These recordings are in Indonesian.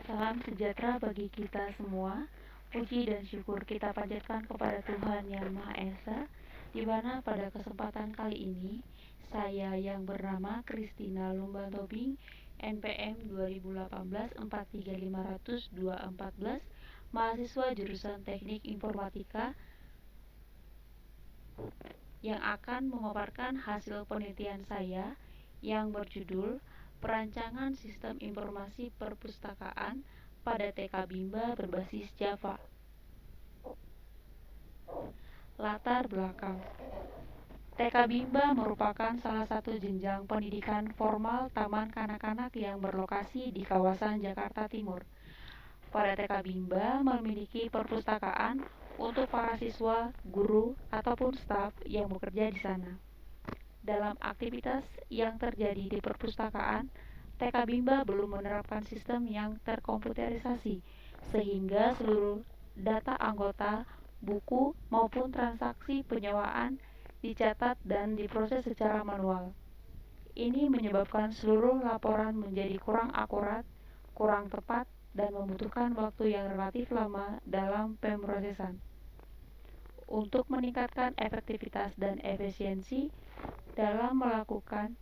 Salam sejahtera bagi kita semua. Puji dan syukur kita panjatkan kepada Tuhan Yang Maha Esa, di mana pada kesempatan kali ini saya yang bernama Christina Lumbantobing, NPM 2018 43500 mahasiswa jurusan Teknik Informatika, yang akan memaparkan hasil penelitian saya yang berjudul Perancangan Sistem Informasi Perpustakaan pada TK Bimba berbasis Java. Latar belakang. TK Bimba merupakan salah satu jenjang pendidikan formal taman kanak-kanak yang berlokasi di kawasan Jakarta Timur. Pada TK Bimba memiliki perpustakaan untuk para siswa, guru, ataupun staf yang bekerja di sana. Dalam aktivitas yang terjadi di perpustakaan, TK Bimba belum menerapkan sistem yang terkomputerisasi, sehingga seluruh data anggota, buku, maupun transaksi penyewaan dicatat dan diproses secara manual. Ini menyebabkan seluruh laporan menjadi kurang akurat, kurang tepat, dan membutuhkan waktu yang relatif lama dalam pemrosesan. Untuk meningkatkan efektivitas dan efisiensi dalam melakukan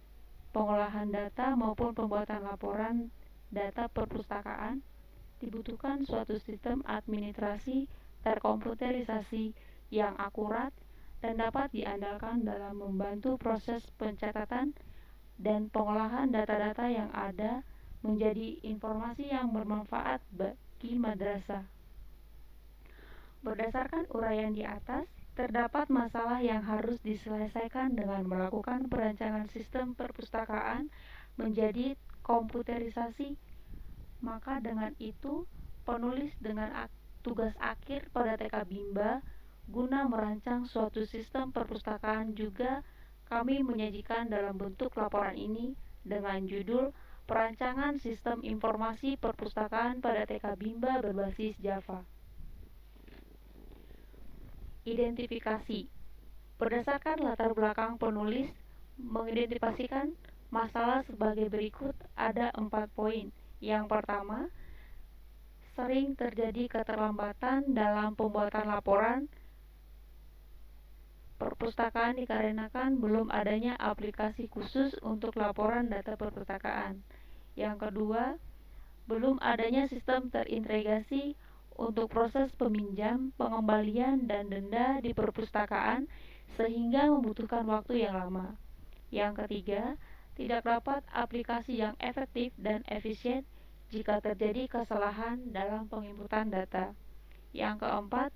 pengolahan data maupun pembuatan laporan data perpustakaan, dibutuhkan suatu sistem administrasi terkomputerisasi yang akurat dan dapat diandalkan dalam membantu proses pencatatan dan pengolahan data-data yang ada menjadi informasi yang bermanfaat bagi madrasah. Berdasarkan uraian di atas, terdapat masalah yang harus diselesaikan dengan melakukan perancangan sistem perpustakaan menjadi komputerisasi. Maka dengan itu, penulis dengan tugas akhir pada TK Bimba guna merancang suatu sistem perpustakaan juga kami menyajikan dalam bentuk laporan ini dengan judul Perancangan Sistem Informasi Perpustakaan pada TK Bimba berbasis Java. Identifikasi. Berdasarkan latar belakang penulis mengidentifikasikan masalah sebagai berikut, ada 4 poin. Yang pertama, sering terjadi keterlambatan dalam pembuatan laporan perpustakaan dikarenakan belum adanya aplikasi khusus untuk laporan data perpustakaan. Yang kedua, belum adanya sistem terintegrasi untuk proses peminjam, pengembalian, dan denda di perpustakaan sehingga membutuhkan waktu yang lama. Yang ketiga, tidak dapat aplikasi yang efektif dan efisien jika terjadi kesalahan dalam penginputan data. Yang keempat,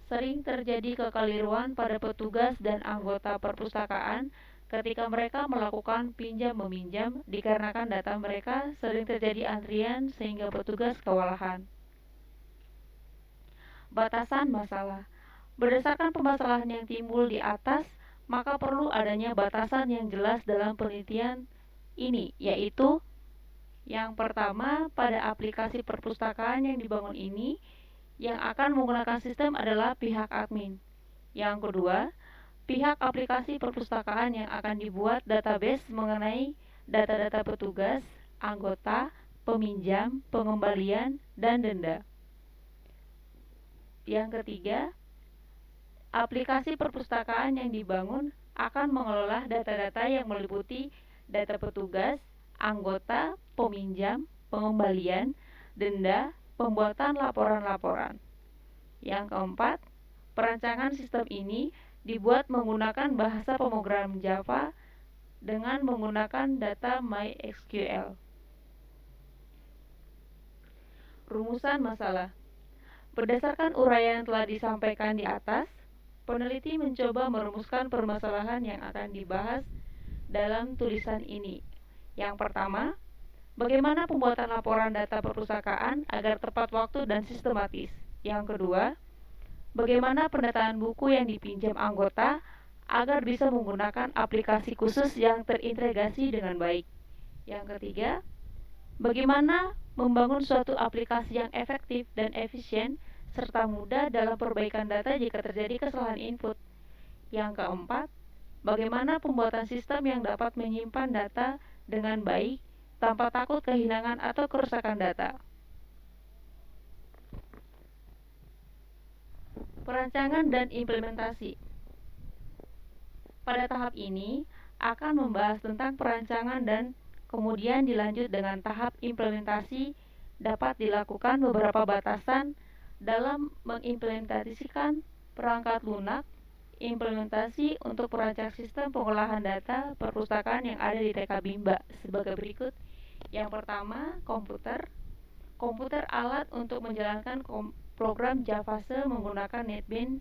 sering terjadi kekeliruan pada petugas dan anggota perpustakaan ketika mereka melakukan pinjam-meminjam dikarenakan data mereka sering terjadi antrian sehingga petugas kewalahan. Batasan masalah. Berdasarkan permasalahan yang timbul di atas, maka perlu adanya batasan yang jelas dalam penelitian ini, yaitu yang pertama, pada aplikasi perpustakaan yang dibangun ini, yang akan menggunakan sistem adalah pihak admin. Yang kedua, pihak aplikasi perpustakaan yang akan dibuat database mengenai data-data petugas, anggota, peminjam, pengembalian, dan denda. Yang ketiga, aplikasi perpustakaan yang dibangun akan mengelola data-data yang meliputi data petugas, anggota, peminjam, pengembalian, denda, pembuatan laporan-laporan. Yang keempat, perancangan sistem ini dibuat menggunakan bahasa pemrogram Java dengan menggunakan data MySQL. Rumusan masalah. Berdasarkan uraian yang telah disampaikan di atas, peneliti mencoba merumuskan permasalahan yang akan dibahas dalam tulisan ini. Yang pertama, bagaimana pembuatan laporan data perpustakaan agar tepat waktu dan sistematis. Yang kedua, bagaimana pendataan buku yang dipinjam anggota agar bisa menggunakan aplikasi khusus yang terintegrasi dengan baik. Yang ketiga, bagaimana membangun suatu aplikasi yang efektif dan efisien serta mudah dalam perbaikan data jika terjadi kesalahan input. Yang keempat, bagaimana pembuatan sistem yang dapat menyimpan data dengan baik tanpa takut kehilangan atau kerusakan data. Perancangan dan implementasi. Pada tahap ini akan membahas tentang perancangan dan kemudian dilanjut dengan tahap implementasi. Dapat dilakukan beberapa batasan dalam mengimplementasikan perangkat lunak. Implementasi untuk perancang sistem pengolahan data perpustakaan yang ada di TK Bimba sebagai berikut. Yang pertama, komputer. Komputer alat untuk menjalankan program Javase menggunakan NetBeans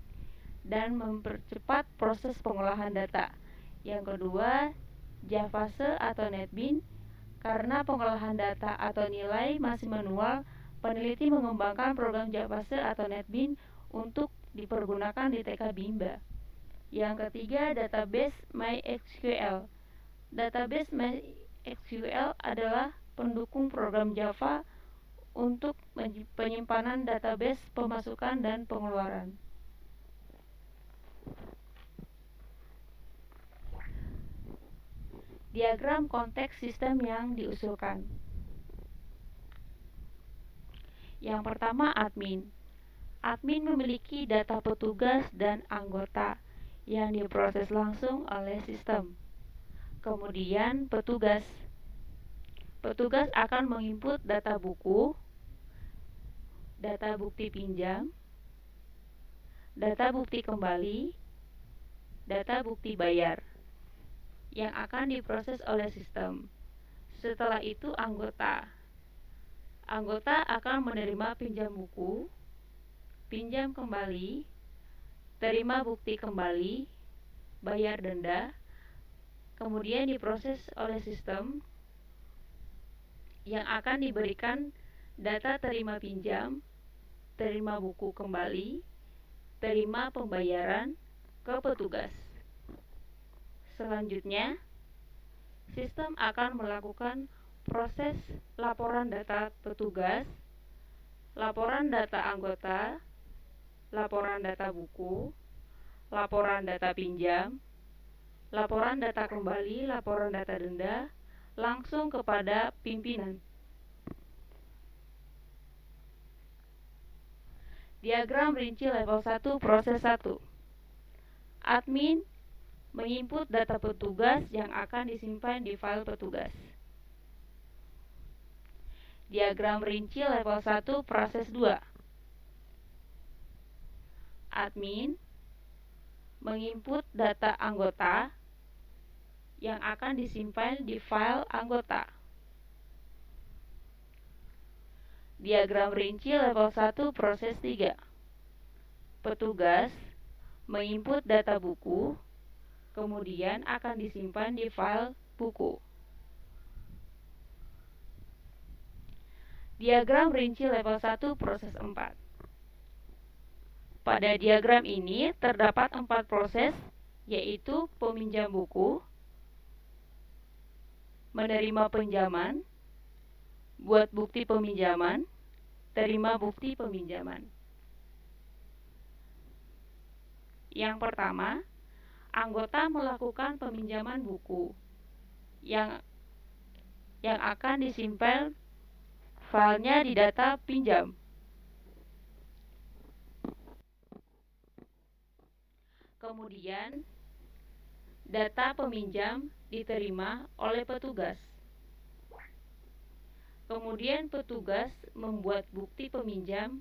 dan mempercepat proses pengolahan data. Yang kedua, Javase atau NetBeans. Karena pengolahan data atau nilai masih manual, peneliti mengembangkan program Javase atau NetBeans untuk dipergunakan di TK Bimba. Yang ketiga, database MySQL. Database MySQL adalah pendukung program Java untuk penyimpanan database pemasukan dan pengeluaran. Diagram konteks sistem yang diusulkan. Yang pertama, admin. Admin memiliki data petugas dan anggota yang diproses langsung oleh sistem. Kemudian, petugas. Petugas akan menginput data buku, data bukti pinjam, data bukti kembali, data bukti bayar yang akan diproses oleh sistem. Setelah itu anggota. Anggota akan menerima pinjam buku, pinjam kembali, terima bukti kembali, bayar denda, kemudian diproses oleh sistem yang akan diberikan data terima pinjam, terima buku kembali, terima pembayaran ke petugas. Selanjutnya, sistem akan melakukan proses laporan data petugas, laporan data anggota, laporan data buku, laporan data pinjam, laporan data kembali, laporan data denda, langsung kepada pimpinan. Diagram rinci level 1 proses 1. Admin menginput data petugas yang akan disimpan di file petugas. Diagram rinci level 1 proses 2. Admin menginput data anggota yang akan disimpan di file anggota. Diagram rinci level 1 proses 3. Petugas menginput data buku, kemudian akan disimpan di file buku. Diagram rinci level 1 proses 4. Pada diagram ini terdapat 4 proses, yaitu peminjam buku, menerima pinjaman, buat bukti peminjaman, terima bukti peminjaman. Yang pertama, anggota melakukan peminjaman buku yang akan disimpan filenya di data pinjam. Kemudian, data peminjam diterima oleh petugas. Kemudian petugas membuat bukti peminjam,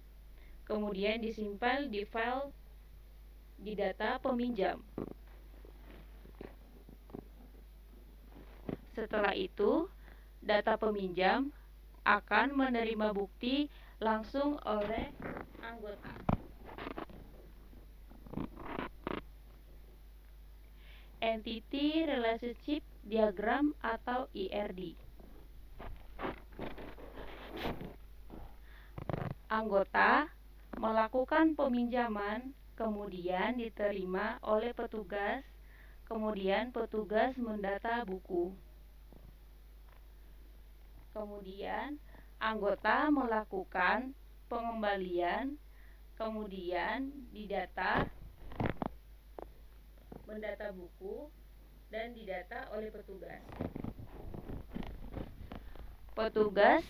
kemudian disimpan di file di data peminjam. Setelah itu, data peminjam akan menerima bukti langsung oleh anggota. Entity Relationship Diagram atau ERD. Anggota melakukan peminjaman, kemudian diterima oleh petugas, kemudian petugas mendata buku. Kemudian anggota melakukan pengembalian, kemudian didata, mendata buku, dan didata oleh petugas. Petugas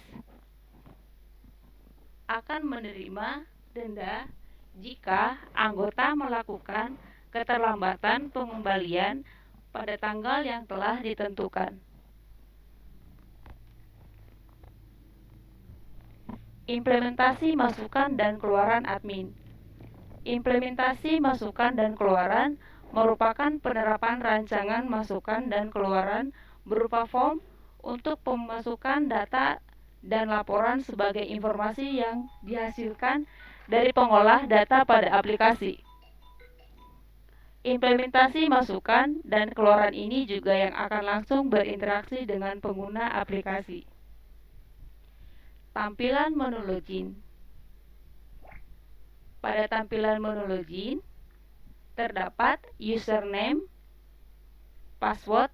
akan menerima denda jika anggota melakukan keterlambatan pengembalian pada tanggal yang telah ditentukan. Implementasi masukan dan keluaran admin. Implementasi masukan dan keluaran merupakan penerapan rancangan masukan dan keluaran berupa form untuk pemasukan data dan laporan sebagai informasi yang dihasilkan dari pengolah data pada aplikasi. Implementasi masukan dan keluaran ini juga yang akan langsung berinteraksi dengan pengguna aplikasi. Tampilan menu login. Pada tampilan menu login, terdapat username, password,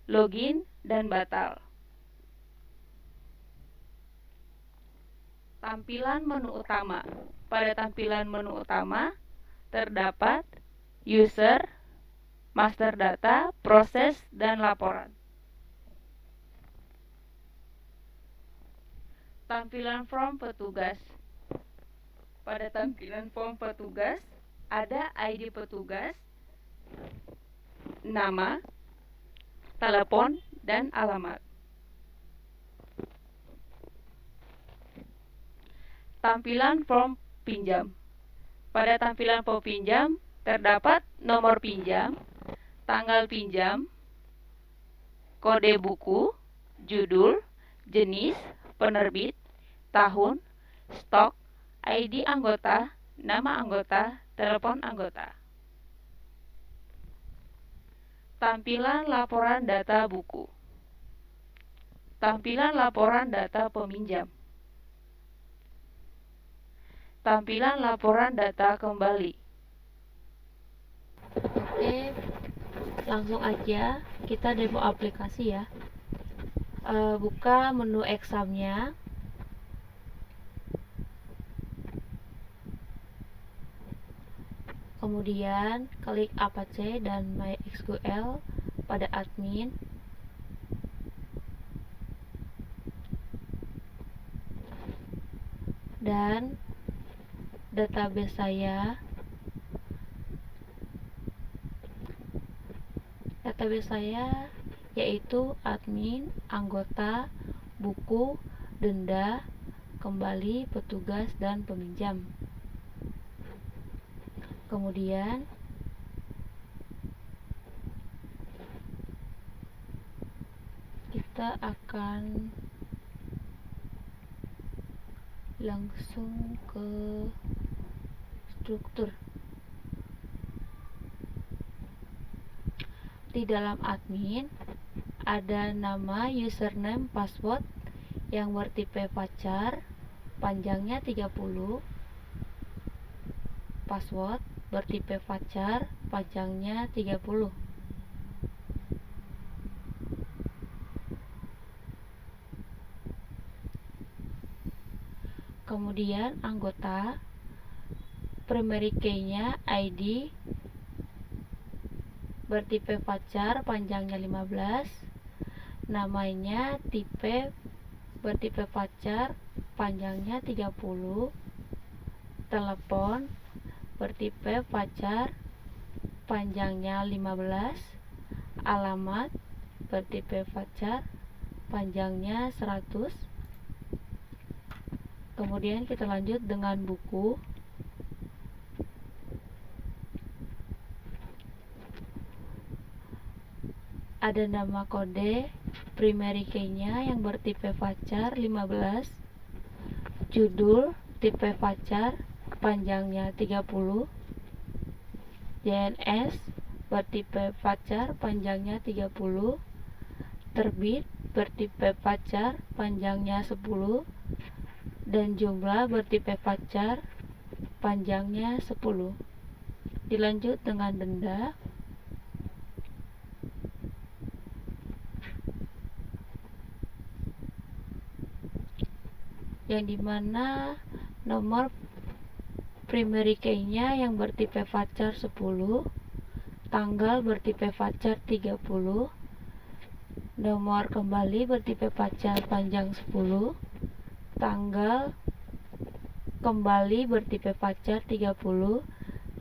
login, dan batal. Tampilan menu utama. Pada tampilan menu utama, terdapat user, master data, proses, dan laporan. Tampilan form petugas. Pada tampilan form petugas, ada ID petugas, nama, telepon, dan alamat. Tampilan form pinjam. Pada tampilan form pinjam, terdapat nomor pinjam, tanggal pinjam, kode buku, judul, jenis, penerbit, tahun, stok, ID anggota, nama anggota, telepon anggota. Tampilan laporan data buku. Tampilan laporan data peminjam. Tampilan laporan data kembali. Oke, langsung aja kita demo aplikasi ya. Buka menu examnya. Kemudian klik Apache dan MySQL pada admin. Dan database saya yaitu admin, anggota, buku, denda, kembali, petugas, dan peminjam. Kemudian kita akan langsung ke struktur. Di dalam admin ada nama, username, password yang bertipe varchar, panjangnya 30. Password bertipe varchar, panjangnya 30. Kemudian anggota, primary key-nya ID bertipe varchar, panjangnya 15. Namanya tipe bertipe varchar, panjangnya 30. Telepon bertipe varchar, panjangnya 15. Alamat bertipe varchar, panjangnya 100. Kemudian kita lanjut dengan buku. Ada nama kode, primary key-nya yang bertipe varchar 15. Judul tipe varchar, panjangnya 30. JNS bertipe varchar, panjangnya 30. Terbit bertipe varchar, panjangnya 10. Dan jumlah bertipe varchar, panjangnya 10. Dilanjut dengan denda. Yang dimana nomor primary key-nya yang bertipe varchar 10, tanggal bertipe varchar 30, nomor kembali bertipe varchar panjang 10, tanggal kembali bertipe fajar 30,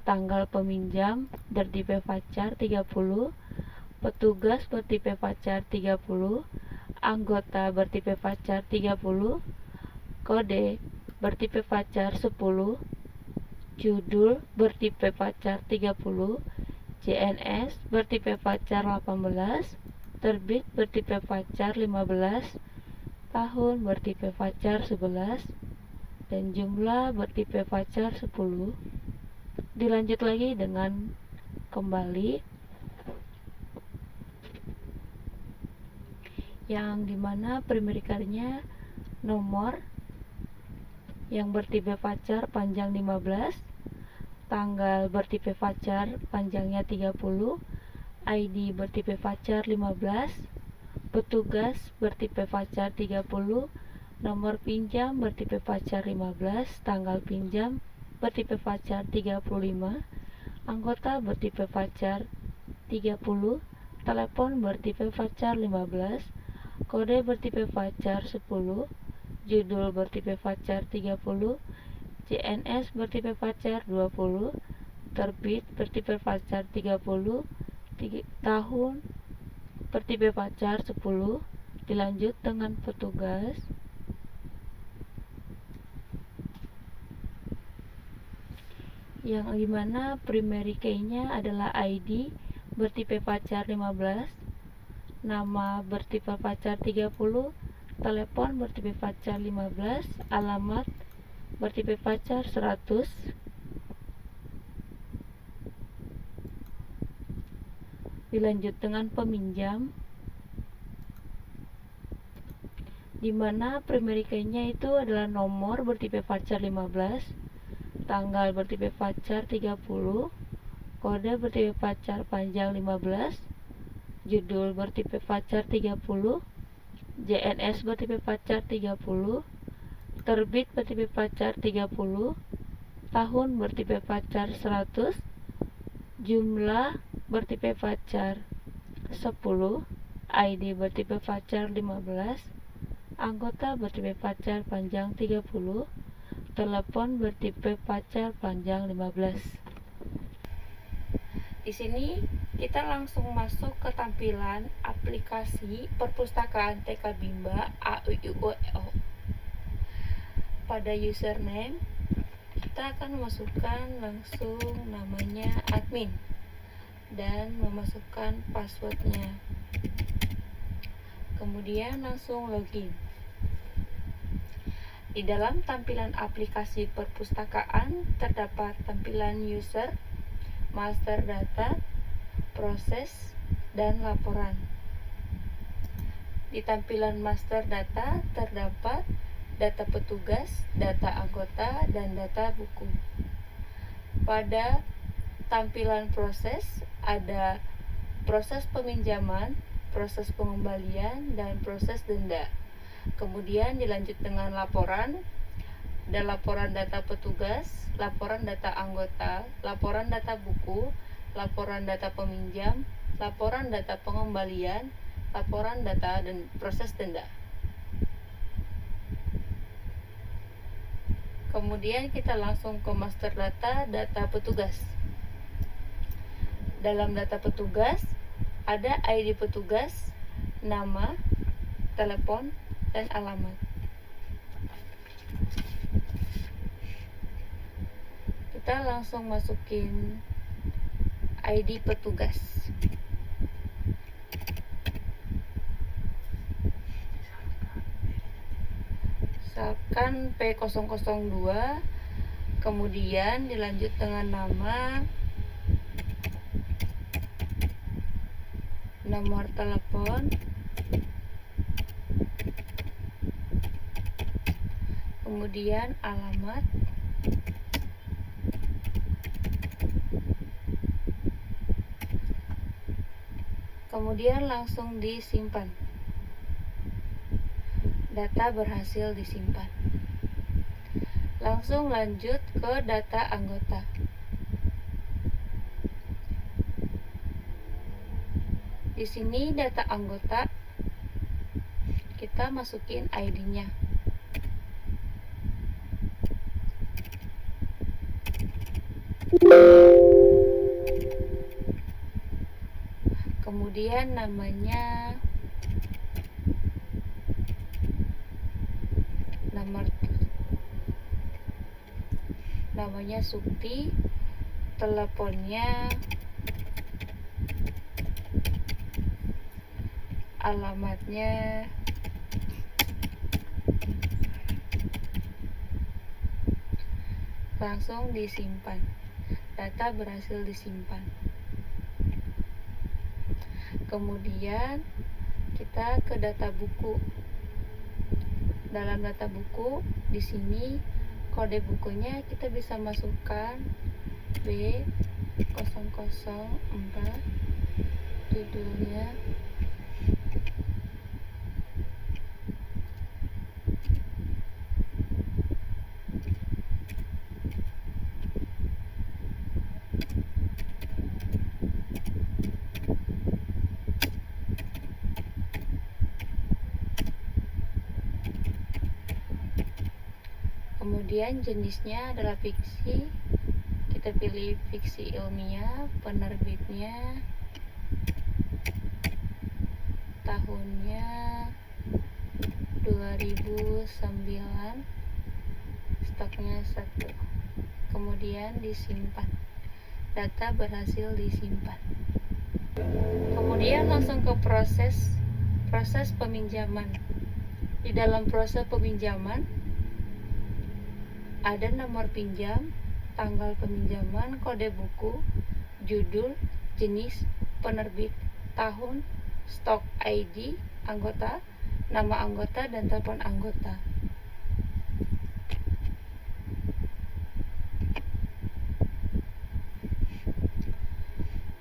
tanggal peminjam bertipe fajar 30, petugas bertipe fajar 30, anggota bertipe fajar 30, kode bertipe fajar 10, judul bertipe fajar 30, JNS bertipe fajar 18, terbit bertipe fajar 15, tahun bertipe fajar 11, dan jumlah bertipe fajar 10. Dilanjut lagi dengan kembali, yang dimana primary key-nya nomor yang bertipe fajar panjang 15, tanggal bertipe fajar panjangnya 30, ID bertipe fajar 15, petugas bertipe fajar 30, nomor pinjam bertipe fajar 15, tanggal pinjam bertipe fajar 35, anggota bertipe fajar 30, telepon bertipe fajar 15, kode bertipe fajar 10, judul bertipe fajar 30, JNS bertipe fajar 20, terbit bertipe fajar 30, tahun bertipe fajar 10. Dilanjut dengan petugas, yang dimana primary key-nya adalah ID bertipe fajar 15, nama bertipe fajar 30, telepon bertipe fajar 15, alamat bertipe fajar 100. Dilanjut dengan peminjam, dimana primary key-nya itu adalah nomor bertipe fajar 15, tanggal bertipe fajar 30, kode bertipe fajar panjang 15, judul bertipe fajar 30, JNS bertipe fajar 30, terbit bertipe fajar 30, tahun bertipe fajar 100, jumlah bertipe fajar 10, ID bertipe fajar 15, anggota bertipe fajar panjang 30, telepon bertipe fajar panjang 15. Di sini kita langsung masuk ke tampilan aplikasi perpustakaan TK Bimba AUIUO. Pada username kita akan memasukkan langsung namanya admin dan memasukkan passwordnya, kemudian langsung login. Di dalam tampilan aplikasi perpustakaan terdapat tampilan user, master data, proses, dan laporan. Di tampilan master data terdapat data petugas, data anggota, dan data buku. Pada tampilan proses ada proses peminjaman, proses pengembalian, dan proses denda. Kemudian dilanjut dengan laporan. Ada laporan data petugas, laporan data anggota, laporan data buku, laporan data peminjam, laporan data pengembalian, laporan data dan proses denda. Kemudian kita langsung ke master data, data petugas. Dalam data petugas ada ID petugas, nama, telepon, dan alamat. Kita langsung masukin ID petugas. Misalkan P002, kemudian dilanjut dengan nama, nomor telepon, kemudian alamat, kemudian langsung disimpan. Data berhasil disimpan. Langsung lanjut ke data anggota. Di sini data anggota kita masukin ID-nya. Kemudian namanya Sukti, teleponnya, alamatnya, langsung disimpan. Data berhasil disimpan. Kemudian kita ke data buku. Dalam data buku, di sini kode bukunya kita bisa masukkan B004, judulnya kemudian jenisnya adalah fiksi, kita pilih fiksi ilmiah, penerbitnya, tahunnya 2009, stoknya 1, kemudian disimpan. Data berhasil disimpan. Kemudian langsung ke proses peminjaman. Di dalam proses peminjaman ada nomor pinjam, tanggal peminjaman, kode buku, judul, jenis, penerbit, tahun, stok ID, anggota, nama anggota, dan telepon anggota.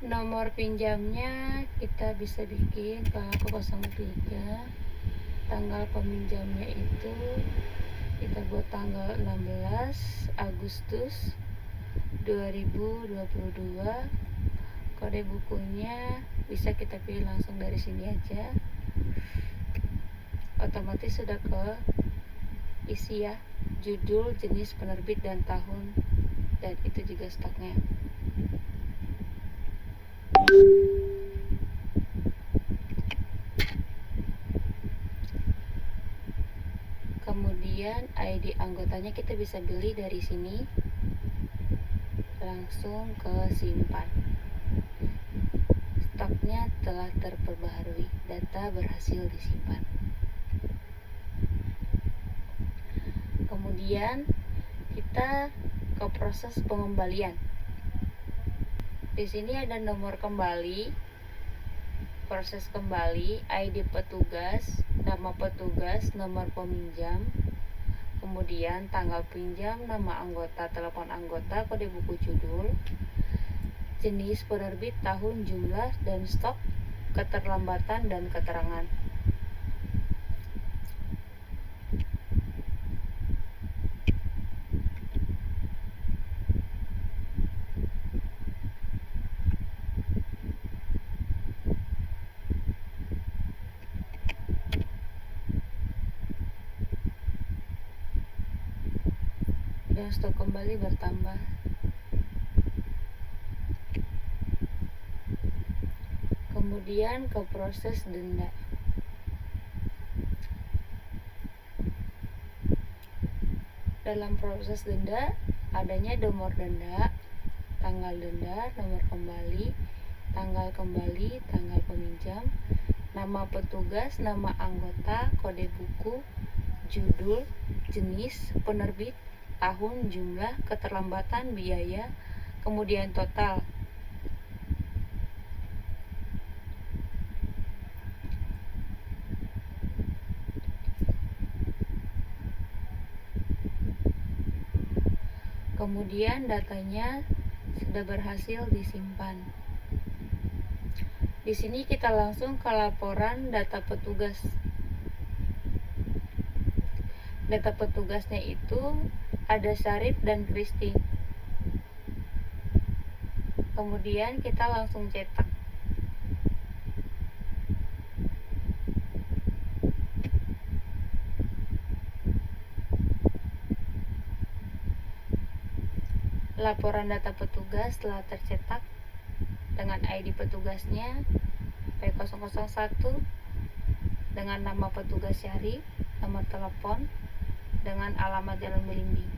Nomor pinjamnya kita bisa bikin ke 03. Tanggal peminjamnya itu kita buat tanggal 16 Agustus 2022. Kode bukunya bisa kita pilih langsung dari sini aja, otomatis sudah ke isi ya, judul, jenis, penerbit, dan tahun, dan itu juga stoknya. Kemudian ID anggotanya kita bisa beli dari sini, langsung ke simpan. Stoknya telah terperbaharui, data berhasil disimpan. Kemudian kita ke proses pengembalian. Di sini ada nomor kembali, proses kembali, ID petugas, nama petugas, nomor peminjam, kemudian tanggal pinjam, nama anggota, telepon anggota, kode buku, judul, jenis, penerbit, tahun, jumlah, dan stok, keterlambatan, dan keterangan. Dan stok kembali bertambah. Kemudian ke proses denda. Dalam proses denda adanya nomor denda, tanggal denda, nomor kembali, tanggal kembali, tanggal peminjam, nama petugas, nama anggota, kode buku, judul, jenis, penerbit, tahun, jumlah, keterlambatan, biaya, kemudian total. Kemudian datanya sudah berhasil disimpan. Di sini kita langsung ke laporan data petugas. Data petugasnya itu ada Syarif dan Kristi. Kemudian kita langsung cetak. Laporan data petugas telah tercetak dengan ID petugasnya B001 dengan nama petugas syarif, nomor telepon, dengan alamat Jalan Belimbing.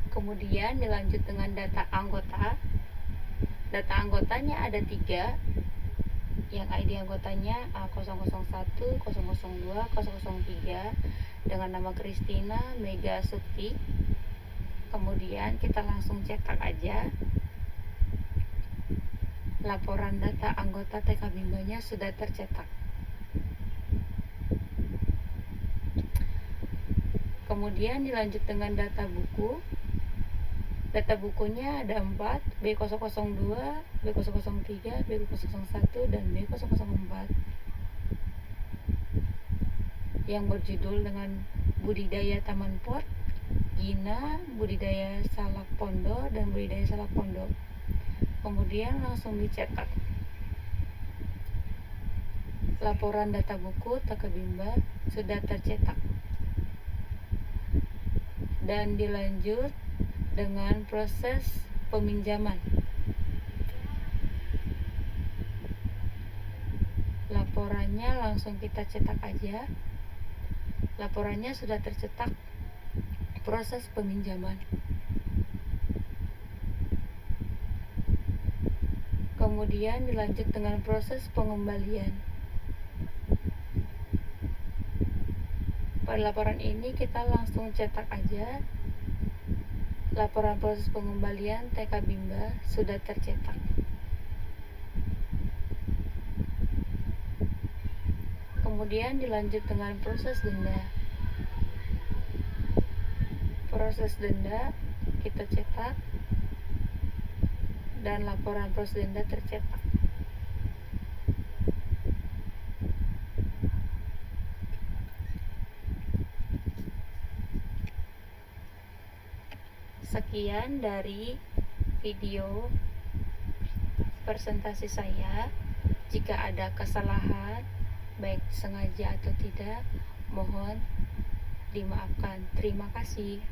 Kemudian dilanjut dengan data anggota. Data anggotanya ada 3, yang ID anggotanya A001, 002, 003 dengan nama Kristina Mega Sukti. Kemudian kita langsung cetak aja. Laporan data anggota TK Bimbanya sudah tercetak. Kemudian dilanjut dengan data buku. Data bukunya ada 4, B002, B003, B001, dan B004 yang berjudul dengan budidaya taman pot, gina, budidaya salak pondok, dan budidaya salak pondok. Kemudian langsung dicetak. Laporan data buku TK Bimba sudah tercetak. Dan dilanjut dengan proses peminjaman. Laporannya langsung kita cetak aja. Laporannya sudah tercetak. Proses peminjaman. Kemudian dilanjut dengan proses pengembalian. Pada laporan ini kita langsung cetak aja. Laporan proses pengembalian TK Bimba sudah tercetak. Kemudian dilanjut dengan proses denda. Proses denda kita cetak dan laporan proses denda tercetak. Sekian dari video presentasi saya. Jika ada kesalahan, baik sengaja atau tidak, mohon dimaafkan. Terima kasih.